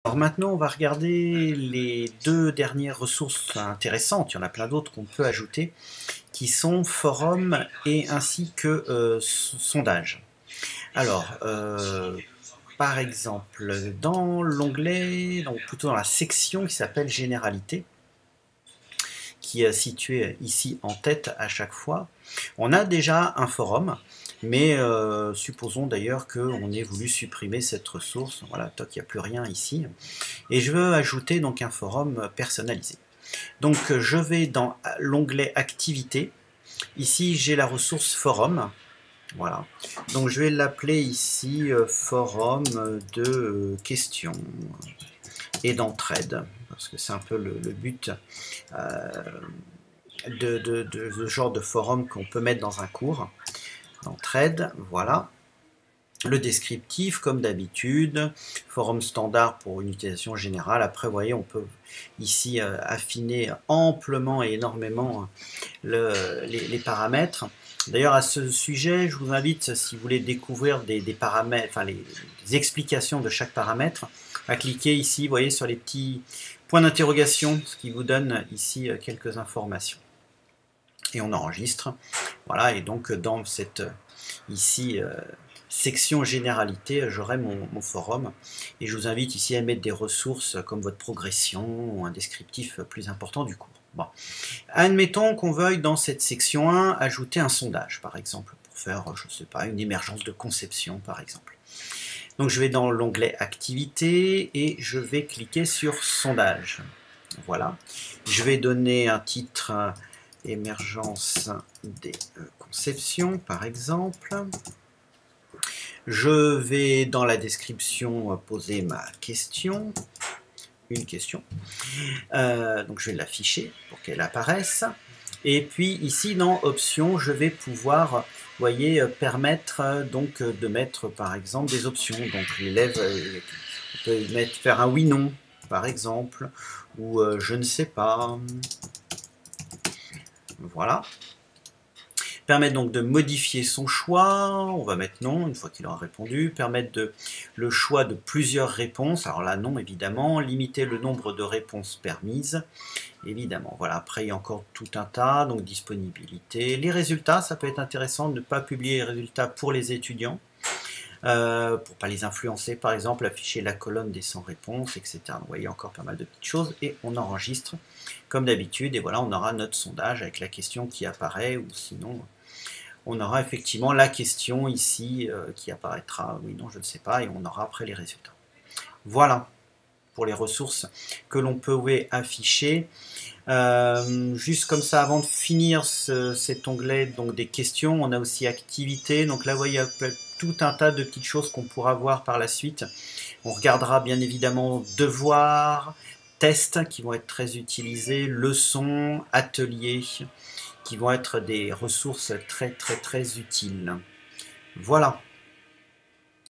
Alors maintenant, on va regarder les deux dernières ressources intéressantes, il y en a plein d'autres qu'on peut ajouter, qui sont forum et ainsi que sondage. Alors, par exemple, dans l'onglet, donc plutôt dans la section qui s'appelle Généralité, qui est située ici en tête à chaque fois, on a déjà un forum, mais supposons d'ailleurs qu'on ait voulu supprimer cette ressource. Voilà, toc, il n'y a plus rien ici. Et je veux ajouter donc un forum personnalisé. Donc je vais dans l'onglet Activité. Ici j'ai la ressource forum. Voilà. Donc je vais l'appeler ici forum de questions et d'entraide, parce que c'est un peu le but de ce genre de forum qu'on peut mettre dans un cours d'entraide. Voilà. Le descriptif, comme d'habitude, forum standard pour une utilisation générale. Après, vous voyez, on peut ici affiner amplement et énormément les paramètres. D'ailleurs, à ce sujet, je vous invite, si vous voulez découvrir des paramètres, enfin les explications de chaque paramètre, à cliquer ici, vous voyez, sur les petits points d'interrogation, ce qui vous donne ici quelques informations. Et on enregistre. Voilà, et donc dans cette ici section généralité, j'aurai mon forum et je vous invite ici à mettre des ressources comme votre progression ou un descriptif plus important du cours. Bon. Admettons qu'on veuille dans cette section 1 ajouter un sondage par exemple pour faire, je ne sais pas, une émergence de conception par exemple. Donc je vais dans l'onglet activité et je vais cliquer sur sondage. Voilà. Je vais donner un titre émergence des conceptions par exemple. Je vais dans la description poser ma question, une question. Donc je vais l'afficher pour qu'elle apparaisse. Et puis ici dans options, je vais pouvoir, vous voyez, permettre donc de mettre par exemple des options. Donc l'élève peut faire un oui/non par exemple, ou je ne sais pas. Voilà. Permettre donc de modifier son choix, on va mettre non une fois qu'il aura répondu, permettre le choix de plusieurs réponses, alors là non évidemment, limiter le nombre de réponses permises, évidemment, voilà, après il y a encore tout un tas, donc disponibilité, les résultats, ça peut être intéressant de ne pas publier les résultats pour les étudiants, pour ne pas les influencer par exemple, afficher la colonne des 100 réponses, etc. Donc, vous voyez encore pas mal de petites choses, et on enregistre comme d'habitude, et voilà on aura notre sondage avec la question qui apparaît, ou sinon on aura effectivement la question ici qui apparaîtra, oui, non, je ne sais pas, et on aura après les résultats. Voilà pour les ressources que l'on peut afficher. Juste comme ça, avant de finir cet onglet donc des questions, on a aussi activité. Donc là, vous voyez, il y a tout un tas de petites choses qu'on pourra voir par la suite. On regardera bien évidemment devoirs, tests qui vont être très utilisés, leçons, ateliers, qui vont être des ressources très utiles. Voilà.